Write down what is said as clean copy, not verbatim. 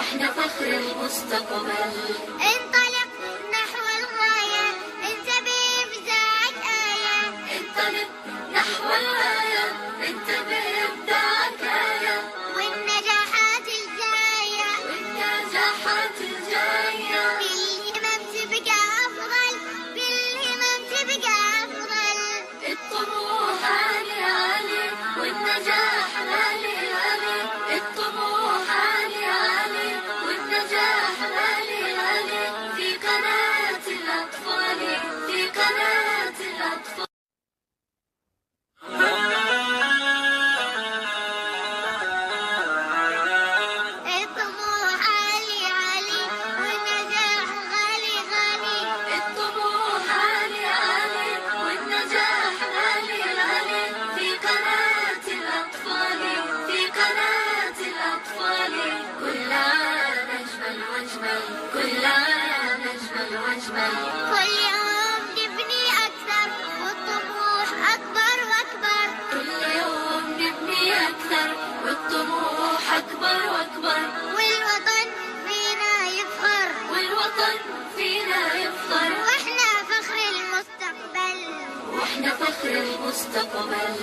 واحنا فخر المستقبل. انطلق نحو الغاية، انتبه بإبداعك آية. انطلق نحو الغاية، انتبه بإبداعك آية. والنجاحات الجاية، والنجاحات الجاية. بالهمم تبقى أفضل، بالهمم تبقى أفضل. الطموح عالي عالي والنجاح غالي غالي. الطموح عالي عالي والنجاح غالي غالي. في قناة الأطفال، في قناة الأطفال. الطموح عالي عالي والنجاح غالي غالي. الطموح عالي عالي والنجاح غالي غالي. في قناة الأطفال، في قناة الأطفال. كل عام أجمل وأجمل، كل عام أجمل وأجمل. كل يوم نبني أكثر والطموح أكبر وأكبر. كل يوم نبني أكثر والطموح أكبر وأكبر. والوطن فينا يفخر، والوطن فينا يفخر. واحنا فخر المستقبل. واحنا فخر المستقبل.